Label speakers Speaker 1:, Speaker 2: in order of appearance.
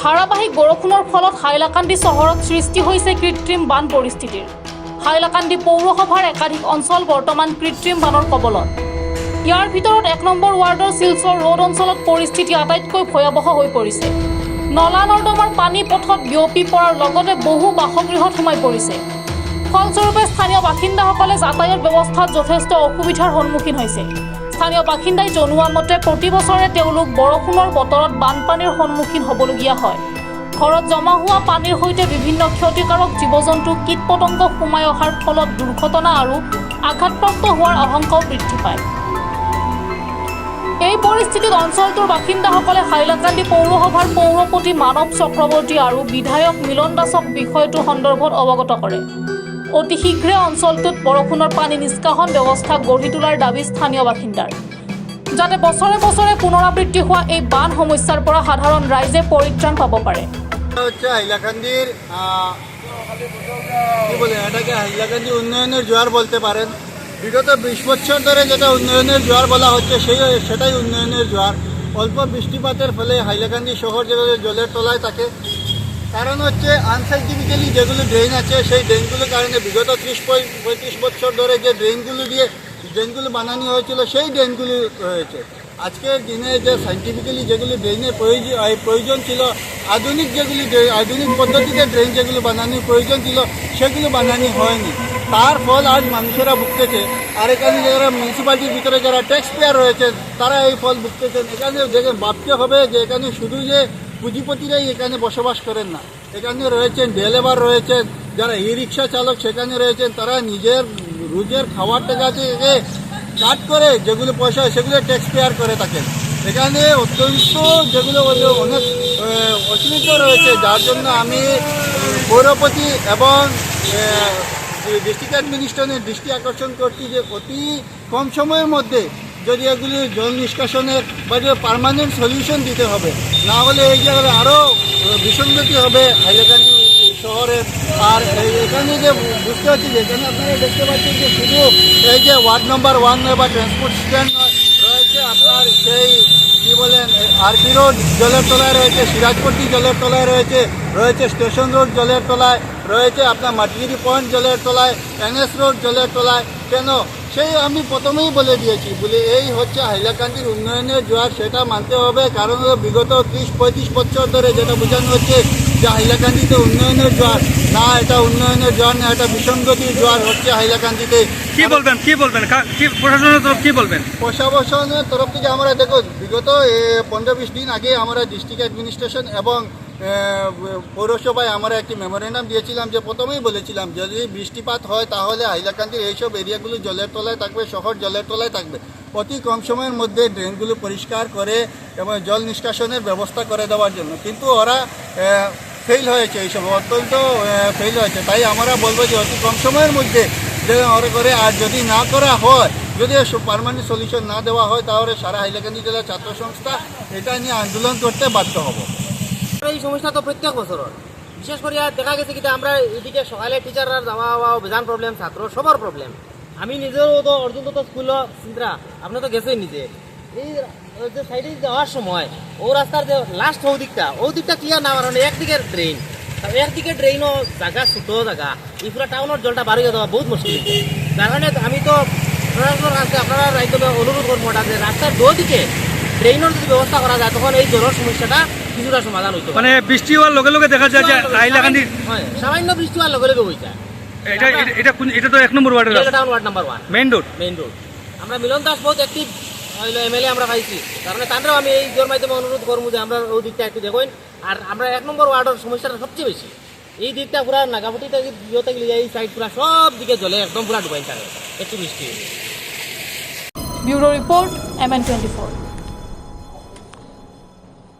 Speaker 1: ধাৰাবাহিক বৰষুণৰ ফলত হাইলাকান্দি চহৰত সৃষ্টি হৈছে কৃত্ৰিম বান পৰিস্থিতিৰ। হাইলাকান্দি পৌৰসভাৰ একাধিক অঞ্চল বৰ্তমান কৃত্ৰিম বানৰ কবলত। ইয়াৰ ভিতৰত ১ নম্বৰ ৱাৰ্ডৰ শিলচৰ ৰোড অঞ্চলত পৰিস্থিতি আটাইতকৈ ভয়াৱহ হৈ পৰিছে। নলা নৰ্দমাৰ পানী পথত বিয়পি পৰাৰ লগতে বহু বাসগৃহত সোমাই পৰিছে। ফলস্বৰূপে স্থানীয় বাসিন্দাসকলে যাতায়াত ব্যৱস্থাত যথেষ্ট অসুবিধাৰ সন্মুখীন হৈছে। স্থানীয় বাসিন্দাই জনোৱা মতে প্ৰতি বছৰে তেওঁলোক বৰষুণৰ বতৰত বানপানীৰ সন্মুখীন হ'বলগীয়া হয়। ঘৰত জমা হোৱা পানীৰ সৈতে বিভিন্ন ক্ষতিকাৰক জীৱ-জন্তু কীট-পতংগ সোমাই অহাৰ ফলত দুৰ্ঘটনা আৰু আঘাতপ্ৰাপ্ত হোৱাৰ আশংকাও বৃদ্ধি পায়। এই পৰিস্থিতিত অঞ্চলটোৰ বাসিন্দাসকলে হাইলাকান্দি পৌৰসভাৰ পৌৰপতি মানৱ চক্ৰৱৰ্তী আৰু বিধায়ক মিলন দাসক বিষয়টো সন্দৰ্ভত অৱগত কৰে। অতি শীঘ্ৰে অঞ্চলটোত বৰষুণৰ পানী নিষ্কাশন ব্যৱস্থা গঢ়ি তোলাৰ দাবী স্থানীয় বাসিন্দাৰ, যাতে বছৰে বছৰে পুনৰাবৃত্তি হোৱা এই বান সমস্যাৰ পৰা সাধাৰণ রাইজে পৰিত্ৰাণ পাব পাৰে।
Speaker 2: হাইলাকান্দির কি বলে এটাকে হাইলাকান্দি উন্নয়নের জোয়ার বলতে পারেন। বিগত 20 বছর ধরে যেটা উন্নয়নের জোয়ার বলা হচ্ছে সেটাই উন্নয়নের জোয়ার। অল্প বৃষ্টিপাতের ফলে হাইলাকান্দি শহর যেভাবে জলের তলায় থাকে, কারণ হচ্ছে আনসাইন্টিফিক্যালি যেগুলো ড্রেন আছে সেই ড্রেনগুলোর কারণে বিগত 30-35 বছর ধরে যে ড্রেনগুলো বানানো হয়েছিল সেই ড্রেনগুলো রয়েছে। আজকের দিনে যে সাইন্টিফিক্যালি যেগুলো ড্রেনের প্রয়োজন ছিল, আধুনিক পদ্ধতিতে ড্রেন যেগুলো বানানোর প্রয়োজন ছিল সেগুলো বানানো হয়নি। তার ফল আজ মানুষেরা ভুগতেছে। আর এখানে যারা মিউনিসিপ্যালিটির ভিতরে যারা ট্যাক্স পেয়ার রয়েছেন তারা এই ফল ভুগতেছেন। এখানে ভাবতে হবে যে এখানে শুধু যে পুঁজিপতিরাই এখানে বসবাস করেন না, এখানে রয়েছেন ডেলিভার রয়েছেন, যারা ই রিক্সা চালক সেখানে রয়েছেন, তারা নিজের রোজের খাওয়ার টাকা থেকে কাট করে যেগুলো পয়সা সেগুলো ট্যাক্স পেয়ার করে থাকেন। এখানে অত্যন্ত যেগুলো অনেক অসুবিধা রয়েছে, যার জন্য আমি পৌরপতি এবং ডিস্ট্রিক্ট অ্যাডমিনিস্ট্রেশনের দৃষ্টি আকর্ষণ করছি যে অতি কম সময়ের মধ্যে যদি এগুলি জল নিষ্কাশনের বা যে পার্মানেন্ট সলিউশন দিতে হবে, না হলে এই জায়গায় আরও বিসঙ্গতি হবে হাইলাকান্দি শহরে। আর এখানে যে বুঝতে পারছি যে এখানে আপনারা দেখতে পাচ্ছেন যে শুধু এই যে ওয়ার্ড নম্বর 1 বা ট্রান্সপোর্ট স্ট্যান্ড রয়েছে, আপনার সেই কী বলেন আরপি রোড জলের তলায় রয়েছে, সিরাজপট্টি জলের তলায় রয়েছে, স্টেশন রোড জলের তলায় রয়েছে, আপনার মাটিগিরি পয়েন্ট জলের তলায়, NS রোড জলের তলায়। কেন? সেই আমি প্রথমেই বলে দিয়েছি, বলে এই হচ্ছে হাইলাকান্দির উন্নয়নের জোয়ার, সেটা মানতে হবে। কারণ বিগত 30-35 বছর ধরে যেটা বোঝানো হচ্ছে যে হাইলাকান্দিতে উন্নয়নের জোয়ার, না এটা উন্নয়নের জোয়ার না, এটা বিসঙ্গতির জোয়ার হচ্ছে হাইলাকান্দিতে।
Speaker 3: কি বলবেন প্রশাসনের তরফ কি বলবেন?
Speaker 2: প্রশাসনের তরফ থেকে আমরা দেখুন বিগত 15-20 দিন আগে আমরা ডিস্ট্রিক্ট অ্যাডমিনিস্ট্রেশন এবং পৌরসভায় আমরা একটি মেমোরেন্ডাম দিয়েছিলাম, যে প্রথমেই বলেছিলাম যদি বৃষ্টিপাত হয় তাহলে হাইলাকান্দির এইসব এরিয়াগুলো জলের তলায় থাকবে, শহর জলের তলায় থাকবে। অতি কম সময়ের মধ্যে ড্রেনগুলো পরিষ্কার করে এবং জল নিষ্কাশনের ব্যবস্থা করে দেওয়ার জন্য, কিন্তু ওরা ফেল হয়েছে, এইসব অত্যন্ত ফেল হয়েছে। তাই আমরা বলবো যে অতি কম সময়ের মধ্যে যে ওরা করে, আর যদি না করা হয়, যদি পার্মানেন্ট সলিউশন না দেওয়া হয়, তাহলে সারা হাইলাকান্দি জেলা ছাত্র সংস্থা এটা নিয়ে আন্দোলন করতে বাধ্য হব।
Speaker 4: এই সমস্যা তো প্রত্যেক বছর বিশেষ করে দেখা গেছে কিন্তু আমরা এদিকে সকালে টিচাররা যাওয়া বেজান প্রবলেম, ছাত্র সবার প্রবলেম। আমি নিজেও তো অর্জুন তো স্কুল চিন্তা আপনি তো গেছেন নিজে, এই যে সাইডে যাওয়ার সময় ও রাস্তার যে লাস্ট ও দিকটা ক্লিয়ার না, কারণ একদিকে ড্রেনও জায়গা ছোটো জায়গা, এই পুরো টাউনের জলটা বার হয়ে যাওয়া বহুত মুশকিল। যার কারণে আমি তো প্রশাসনের কাছে আপনারা রাজ্যে অনুরোধ করবো যে রাস্তার দুদিকে ড্রেনের যদি ব্যবস্থা করা যায় তখন এই জলের সমস্যাটা কিছুটা সমাধান হইতো।
Speaker 3: মানে বৃষ্টি হওয়ার লগে লগে দেখা যায় যে হাইলাকান্দি
Speaker 4: সামান্য বৃষ্টি হওয়ার লগে লগে হয়ে যায়।
Speaker 3: এটা তো 1 নম্বর ওয়ার্ডের
Speaker 4: ওয়ার্ড নাম্বার 1 মেইন রোড। আমরা মিলন দাস বহুত অ্যাক্টিভ MLA আমরা পাইছি, কারণ তাদেরও আমি এই জোর মাধ্যমে অনুরোধ করবো যে আমরা ওই দিকটা একটু দেখুন। আর আমরা 1 নম্বর ওয়ার্ডের সমস্যাটা সবচেয়ে বেশি, এই দিকটা পুরা নাগাপটি থেকে এই সাইড পুরা সব দিকে জলে একদম পুরা ডুবাই থাকে একটু বৃষ্টি।
Speaker 1: Bureau report MN24।